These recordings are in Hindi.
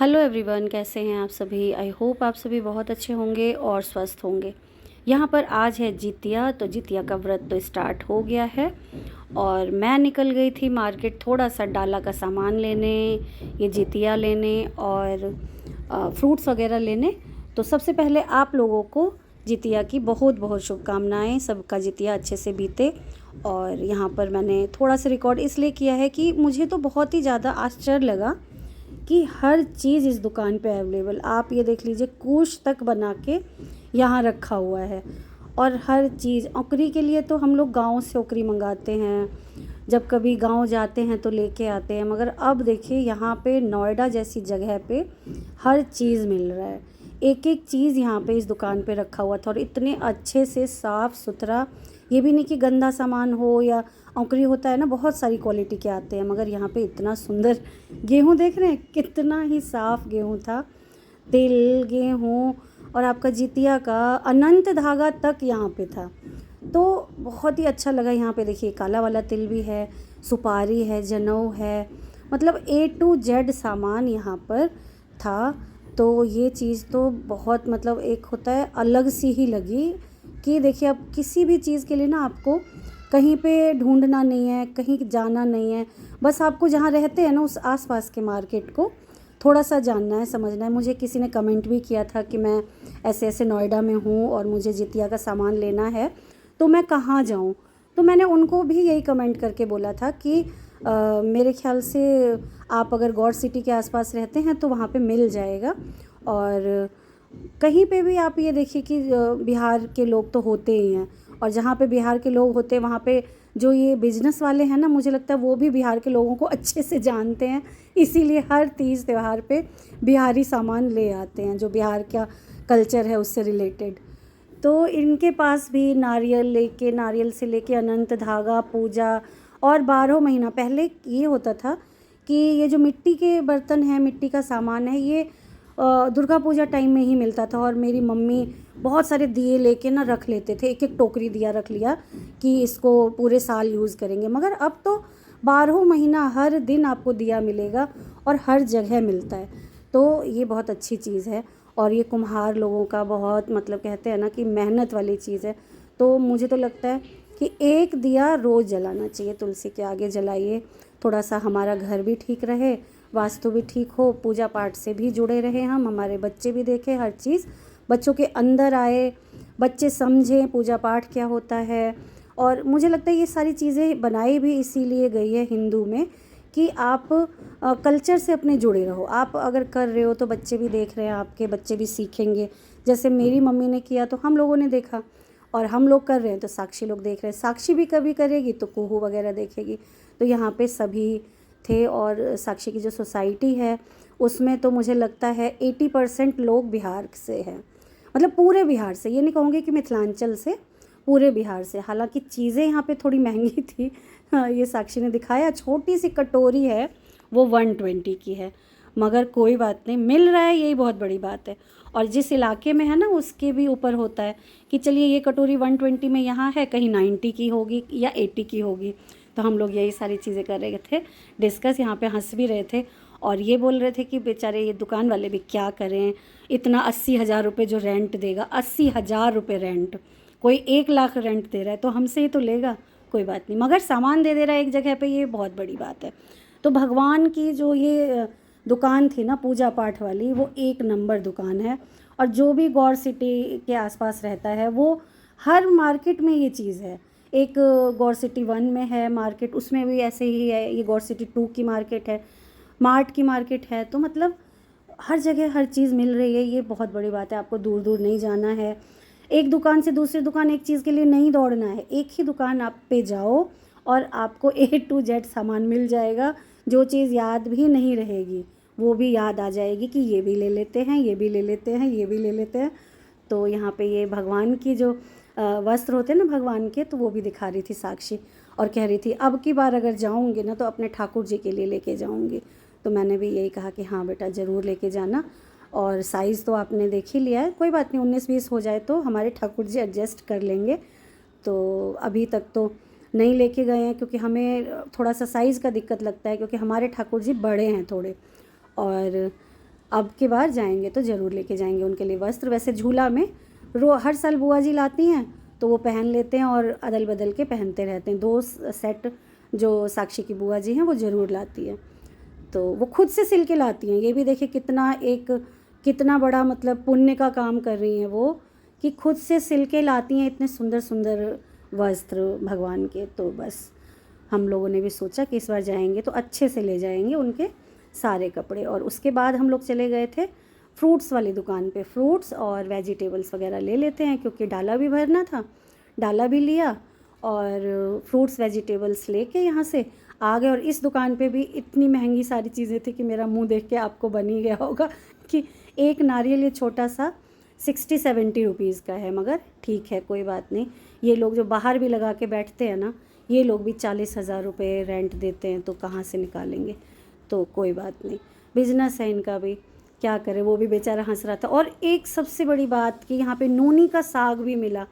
हेलो एवरीवन, कैसे हैं आप सभी। आई होप आप सभी बहुत अच्छे होंगे और स्वस्थ होंगे। यहाँ पर आज है जितिया, तो जितिया का व्रत तो स्टार्ट हो गया है और मैं निकल गई थी मार्केट थोड़ा सा डाला का सामान लेने, ये जितिया लेने और फ्रूट्स वगैरह लेने। तो सबसे पहले आप लोगों को जितिया की बहुत बहुत शुभकामनाएं, सबका जितिया अच्छे से बीते। और यहाँ पर मैंने थोड़ा सा रिकॉर्ड इसलिए किया है कि मुझे तो बहुत ही ज़्यादा आश्चर्य लगा कि हर चीज़ इस दुकान पे अवेलेबल। आप ये देख लीजिए, कुश तक बना के यहाँ रखा हुआ है। और हर चीज़ ओकरी के लिए तो हम लोग गाँव से ओकरी मंगाते हैं, जब कभी गांव जाते हैं तो लेके आते हैं। मगर अब देखिए यहाँ पे नोएडा जैसी जगह पे हर चीज़ मिल रहा है। एक एक चीज़ यहाँ पे इस दुकान पे रखा हुआ था और इतने अच्छे से साफ़ सुथरा। ये भी नहीं कि गंदा सामान हो, या औकरी होता है ना, बहुत सारी क्वालिटी के आते हैं। मगर यहाँ पे इतना सुंदर गेहूँ देख रहे हैं, कितना ही साफ़ गेहूँ था। तिल, गेहूँ और आपका जितिया का अनंत धागा तक यहाँ पे था। तो बहुत ही अच्छा लगा। यहाँ पे देखिए काला वाला तिल भी है, सुपारी है, जनेऊ है, मतलब A to Z सामान यहाँ पर था। तो ये चीज़ तो बहुत, मतलब एक होता है अलग सी ही लगी कि देखिए अब किसी भी चीज़ के लिए ना आपको कहीं पे ढूंढना नहीं है, कहीं जाना नहीं है। बस आपको जहाँ रहते हैं ना उस आसपास के मार्केट को थोड़ा सा जानना है, समझना है। मुझे किसी ने कमेंट भी किया था कि मैं ऐसे ऐसे नोएडा में हूँ और मुझे जितिया का सामान लेना है, तो मैं कहाँ जाऊँ। तो मैंने उनको भी यही कमेंट करके बोला था कि मेरे ख्याल से आप अगर गौर सिटी के आसपास रहते हैं तो वहाँ पे मिल जाएगा। और कहीं पे भी आप ये देखिए कि बिहार के लोग तो होते ही हैं, और जहाँ पे बिहार के लोग होते हैं वहाँ पे जो ये बिजनेस वाले हैं ना, मुझे लगता है वो भी बिहार के लोगों को अच्छे से जानते हैं। इसीलिए हर तीज त्यौहार पे बिहारी सामान ले आते हैं, जो बिहार का कल्चर है उससे रिलेटेड। तो इनके पास भी नारियल से लेके अनंत धागा, पूजा और 12 महीना। पहले ये होता था कि ये जो मिट्टी के बर्तन हैं, मिट्टी का सामान है, ये दुर्गा पूजा टाइम में ही मिलता था। और मेरी मम्मी बहुत सारे दिए लेके ना रख लेते थे, एक एक टोकरी दिया रख लिया कि इसको पूरे साल यूज़ करेंगे। मगर अब तो 12 महीना हर दिन आपको दिया मिलेगा और हर जगह मिलता है। तो ये बहुत अच्छी चीज़ है। और ये कुम्हार लोगों का बहुत, मतलब कहते हैं ना कि मेहनत वाली चीज़ है। तो मुझे तो लगता है कि एक दिया रोज़ जलाना चाहिए, तुलसी के आगे जलाइए। थोड़ा सा हमारा घर भी ठीक रहे, वास्तु भी ठीक हो, पूजा पाठ से भी जुड़े रहे हम, हमारे बच्चे भी देखें हर चीज़, बच्चों के अंदर आए, बच्चे समझें पूजा पाठ क्या होता है। और मुझे लगता है ये सारी चीज़ें बनाई भी इसीलिए गई है हिंदू में कि आप कल्चर से अपने जुड़े रहो। आप अगर कर रहे हो तो बच्चे भी देख रहे हैं, आपके बच्चे भी सीखेंगे। जैसे मेरी मम्मी ने किया तो हम लोगों ने देखा, और हम लोग कर रहे हैं तो साक्षी लोग देख रहे हैं, साक्षी भी कभी करेगी तो कुहू वगैरह देखेगी। तो यहाँ पे सभी थे। और साक्षी की जो सोसाइटी है उसमें तो मुझे लगता है 80% लोग बिहार से हैं, मतलब पूरे बिहार से। ये नहीं कहूँगी कि मिथिलांचल से, पूरे बिहार से। हालांकि चीज़ें यहाँ पे थोड़ी महंगी थी। हाँ, ये साक्षी ने दिखाया, छोटी सी कटोरी है वो 120 की है, मगर कोई बात नहीं, मिल रहा है, यही बहुत बड़ी बात है। और जिस इलाके में है ना उसके भी ऊपर होता है कि चलिए ये कटोरी 120 में यहाँ है, कहीं 90 की होगी या 80 की होगी। तो हम लोग यही सारी चीज़ें कर रहे थे डिस्कस, यहाँ पे हंस भी रहे थे। और ये बोल रहे थे कि बेचारे ये दुकान वाले भी क्या करें, इतना 80,000 रुपये जो रेंट देगा, 80,000 रुपये रेंट, कोई 1 लाख रेंट दे रहा है तो हमसे ही तो लेगा। कोई बात नहीं, मगर सामान दे रहा है एक जगह पे, ये बहुत बड़ी बात है। तो भगवान की जो ये दुकान थी ना पूजा पाठ वाली, वो एक नंबर दुकान है। और जो भी गौर सिटी के आसपास रहता है वो हर मार्केट में ये चीज़ है। एक गौर सिटी 1 में है मार्केट, उसमें भी ऐसे ही है। ये गौर सिटी 2 की मार्केट है, मार्ट की मार्केट है। तो मतलब हर जगह हर चीज़ मिल रही है, ये बहुत बड़ी बात है। आपको दूर दूर नहीं जाना है, एक दुकान से दूसरी दुकान एक चीज़ के लिए नहीं दौड़ना है, एक ही दुकान आप पे जाओ और आपको A to Z सामान मिल जाएगा। जो चीज़ याद भी नहीं रहेगी वो भी याद आ जाएगी कि ये भी ले लेते हैं, ये भी ले लेते हैं, ये भी ले लेते हैं। तो यहाँ पे ये भगवान की जो वस्त्र होते हैं ना भगवान के, तो वो भी दिखा रही थी साक्षी, और कह रही थी अब की बार अगर जाऊँगी ना तो अपने ठाकुर जी के लिए लेके जाऊँगी। तो मैंने भी यही कहा कि हाँ बेटा ज़रूर लेके जाना। और साइज़ तो आपने देख ही लिया है, कोई बात नहीं, 19-20 हो जाए तो हमारे ठाकुर जी एडजस्ट कर लेंगे। तो अभी तक तो नहीं लेके गए हैं क्योंकि हमें थोड़ा सा साइज़ का दिक्कत लगता है, क्योंकि हमारे ठाकुर जी बड़े हैं थोड़े। और अब की बार जाएंगे तो ज़रूर लेके जाएंगे उनके लिए वस्त्र। वैसे झूला में हर साल बुआ जी लाती हैं तो वो पहन लेते हैं और अदल बदल के पहनते रहते हैं। 2 सेट जो साक्षी की बुआ जी हैं वो ज़रूर लाती हैं, तो वो खुद से सिल के लाती हैं। ये भी देखिए कितना बड़ा मतलब पुण्य का काम कर रही हैं वो, कि खुद से सिल के लाती हैं इतने सुंदर सुंदर वस्त्र भगवान के। तो बस हम लोगों ने भी सोचा कि इस बार जाएंगे तो अच्छे से ले जाएंगे उनके सारे कपड़े। और उसके बाद हम लोग चले गए थे फ्रूट्स वाली दुकान पे, फ्रूट्स और वेजिटेबल्स वगैरह ले लेते हैं क्योंकि डाला भी भरना था। डाला भी लिया और फ्रूट्स वेजिटेबल्स लेके यहाँ से आ गए। और इस दुकान पे भी इतनी महंगी सारी चीज़ें थी कि मेरा मुंह देख के आपको बन ही गया होगा कि एक नारियल ये छोटा सा 60-70 रुपीज़ का है, मगर ठीक है कोई बात नहीं। ये लोग जो बाहर भी लगा के बैठते हैं ना, ये लोग भी 40,000 रुपये रेंट देते हैं, तो कहाँ से निकालेंगे। तो कोई बात नहीं, बिजनेस है इनका भी, क्या करे। वो भी बेचारा हंस रहा था। और एक सबसे बड़ी बात कि यहाँ पे नूनी का साग भी मिला।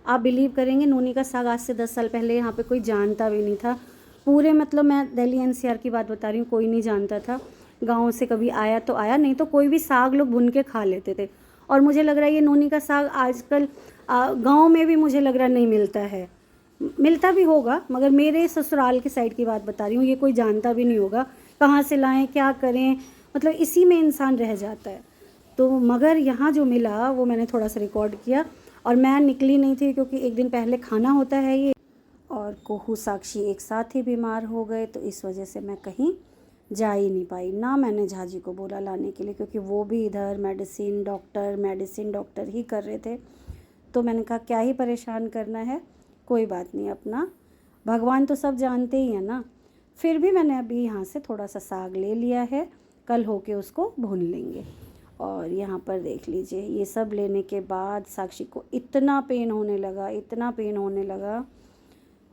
आप बिलीव करेंगे, नूनी का साग आज से 10 साल पहले यहाँ पे कोई जानता भी नहीं था। पूरे मतलब मैं दिल्ली NCR की बात बता रही हूँ, कोई नहीं जानता था। गाँव से कभी आया तो आया, नहीं तो कोई भी साग लोग भुन के खा लेते थे। और मुझे लग रहा है ये नूनी का साग आजकल गाँव में भी मुझे लग रहा नहीं मिलता है। मिलता भी होगा, मगर मेरे ससुराल की साइड की बात बता रही हूँ, ये कोई जानता भी नहीं होगा। कहाँ से लाएं, क्या करें, मतलब इसी में इंसान रह जाता है। तो मगर यहाँ जो मिला वो मैंने थोड़ा सा रिकॉर्ड किया। और मैं निकली नहीं थी क्योंकि एक दिन पहले खाना होता है ये, और कोहू साक्षी एक साथ ही बीमार हो गए, तो इस वजह से मैं कहीं जा ही नहीं पाई। ना मैंने झाजी को बोला लाने के लिए, क्योंकि वो भी इधर मेडिसिन डॉक्टर ही कर रहे थे। तो मैंने कहा क्या ही परेशान करना है, कोई बात नहीं, अपना भगवान तो सब जानते ही हैं ना। फिर भी मैंने अभी यहाँ से थोड़ा सा साग ले लिया है, कल होके उसको भून लेंगे। और यहाँ पर देख लीजिए, ये सब लेने के बाद साक्षी को इतना पेन होने लगा,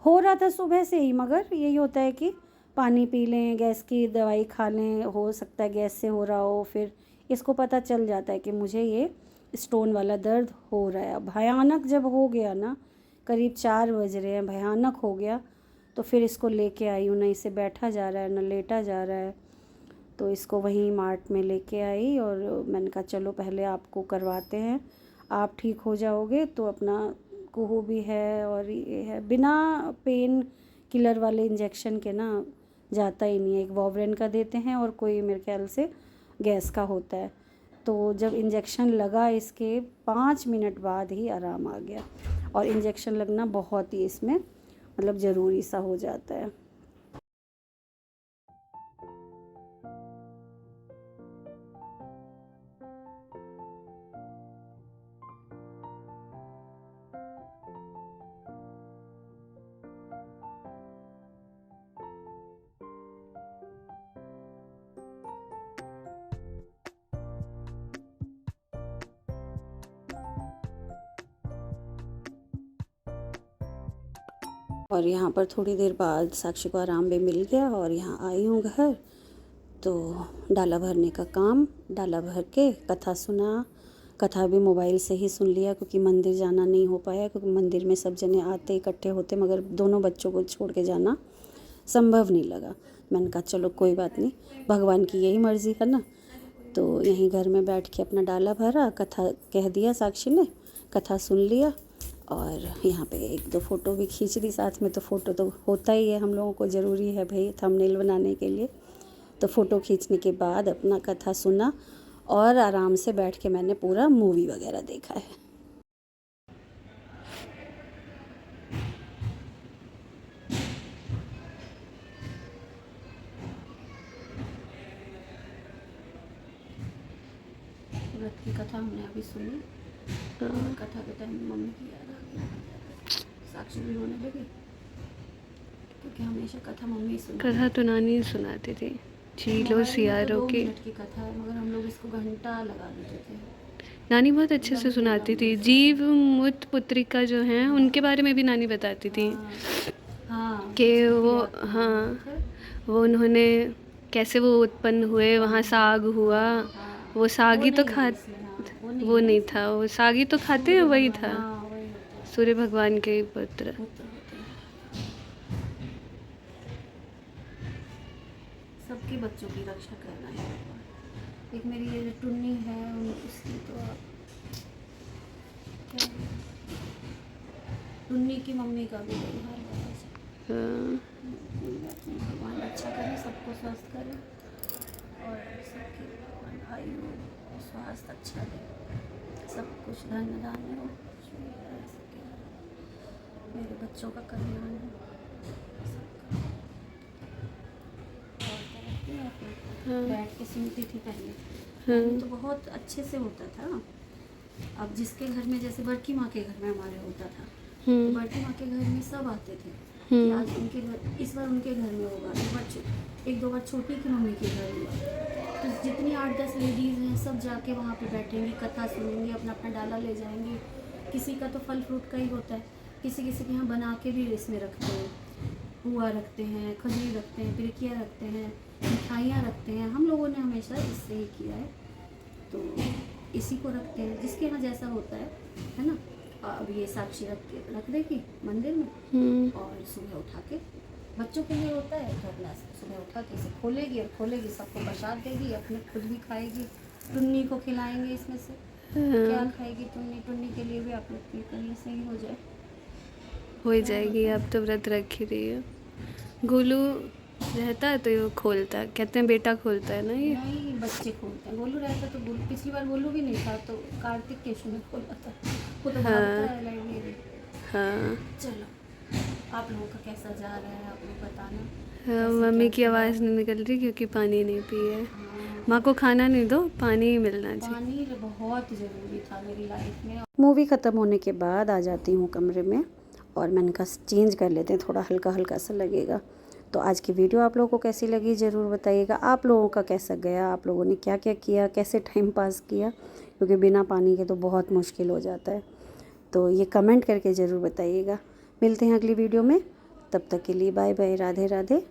हो रहा था सुबह से ही। मगर यही होता है कि पानी पी लें, गैस की दवाई खा लें, हो सकता है गैस से हो रहा हो। फिर इसको पता चल जाता है कि मुझे ये स्टोन वाला दर्द हो रहा है। भयानक जब हो गया ना, करीब 4 बज रहे हैं, भयानक हो गया, तो फिर इसको लेके आई हूँ। ना इसे बैठा जा रहा है ना लेटा जा रहा है, तो इसको वहीं मार्ट में लेके आई। और मैंने कहा चलो पहले आपको करवाते हैं, आप ठीक हो जाओगे तो अपना कुहू भी है और ये है। बिना पेन किलर वाले इंजेक्शन के ना जाता ही नहीं है। एक वॉवरेन का देते हैं और कोई मेरे ख्याल से गैस का होता है। तो जब इंजेक्शन लगा इसके 5 मिनट बाद ही आराम आ गया। और इंजेक्शन लगना बहुत ही इसमें मतलब ज़रूरी सा हो जाता है। और यहाँ पर थोड़ी देर बाद साक्षी को आराम भी मिल गया और यहाँ आई हूँ घर। तो डाला भरने का काम, डाला भर के कथा सुना। कथा भी मोबाइल से ही सुन लिया क्योंकि मंदिर जाना नहीं हो पाया, क्योंकि मंदिर में सब जने आते इकट्ठे होते, मगर दोनों बच्चों को छोड़ के जाना संभव नहीं लगा। मैंने कहा चलो कोई बात नहीं, भगवान की यही मर्ज़ी है ना। तो यहीं घर में बैठ के अपना डाला भरा, कथा कह दिया साक्षी ने, कथा सुन लिया। और यहाँ पे 1-2 फ़ोटो भी खींच दी साथ में। तो फ़ोटो तो होता ही है, हम लोगों को ज़रूरी है भाई थंबनेल बनाने के लिए। तो फ़ोटो खींचने के बाद अपना कथा सुना और आराम से बैठ के मैंने पूरा मूवी वगैरह देखा है। व्रत की कथा हमने अभी सुनी। कथा के टाइम मम्मी की याद आ गई, साक्षी भी रोने लगी क्योंकि हमेशा कथा मम्मी सुनती। कथा तो नानी सुनाती थी, चीलो सियारों तो 2 की। मिनट की कथा है, मगर हम लोग इसको घंटा लगा देते थे। नानी बहुत अच्छे से सुनाती थी। जीव मुत पुत्रिका जो हैं उनके बारे में भी नानी बताती थी हाँ, कि वो, हाँ, वो उन्होंने कैसे वो उत्पन्न हुए, वहाँ साग हुआ, वो साग ही तो खा, वो नहीं था, वो साग ही तो खाते हैं, वही था, सूर्य भगवान के पुत्र। सबके बच्चों की रक्षा करना है एक मेरी ये जो टुन्नी है उसकी तो आप क्या टुन्नी की मम्मी का भी यही हाल है वैसे। हाँ, भगवान अच्छा करे, सबको स्वस्थ करे और सबकी भगवान आयु स्वास्थ्य अच्छा दे, सब कुछ धन धान्य हो, कुछ भी रह सके, मेरे बच्चों का कल्याण हो सबका। और तरक्की अपनी हाँ, बैठ के सुनती थी पहले, हाँ, तो बहुत अच्छे से होता था। अब जिसके घर में जैसे बड़की माँ के घर में हमारे होता था, तो बड़की माँ के घर में सब आते थे कि आज उनके घर, इस बार उनके घर में होगा, एक दो बार छोटी की मम्मी के घर हुआ, तो जितनी 8-10 लेडीज़ हैं सब जाके वहाँ पे बैठेंगी, कथा सुनेंगी, अपना अपना डाला ले जाएंगे। किसी का तो फल फ्रूट का ही होता है, किसी किसी के यहाँ बना के भी इसमें रखते हैं, पुआ रखते हैं, खजूर रखते हैं, पिरकियाँ रखते हैं, मिठाइयाँ रखते हैं। हम लोगों ने हमेशा इससे ही किया है, तो इसी को रखते हैं जिसके यहाँ जैसा होता है ना। अब ये साक्षी रख देगी मंदिर में, और सुबह उठा के बच्चों के लिए होता है तो अपना सुबह उठा के इसे खोलेगी और खोलेगी, सबको प्रसाद देगी, अपने खुद भी खाएगी, टुन्नी को खिलाएंगे इसमें से। क्या खाएगी टुन्नी, टुन्नी के लिए भी आप लोग की कहीं से ही हो जाए, हो ही जाएगी। आप तो व्रत रख ही रही है। गोलू रहता है तो ये खोलता है, कहते हैं बेटा खोलता है ना ये। नहीं बच्चे खोलते हैं, गोलू रहता तो गोलू, पिछली बार गोलू भी नहीं था तो कार्तिक केशु में खोला था, वो तो भागता है लाइब्रेरी। हाँ, चलो आप लोगों का कैसा जा रहा है आप लोग बताना। हाँ, कैसे मम्मी क्या की चल रहा आवाज़ है? नहीं निकल रही क्योंकि पानी नहीं पिए। हाँ, माँ को खाना नहीं दो, पानी ही मिलना चाहिए। पानी बहुत ज़रूरी था मेरी लाइफ में। मूवी ख़त्म होने के बाद आ जाती हूँ कमरे में और मैंने कहा चेंज कर लेते हैं, थोड़ा हल्का हल्का सा लगेगा। तो आज की वीडियो आप लोगों को कैसी लगी ज़रूर बताइएगा। आप लोगों का कैसा गया, आप लोगों ने क्या क्या किया, कैसे टाइम पास किया, क्योंकि बिना पानी के तो बहुत मुश्किल हो जाता है। तो ये कमेंट करके ज़रूर बताइएगा। मिलते हैं अगली वीडियो में, तब तक के लिए बाय बाय, राधे राधे।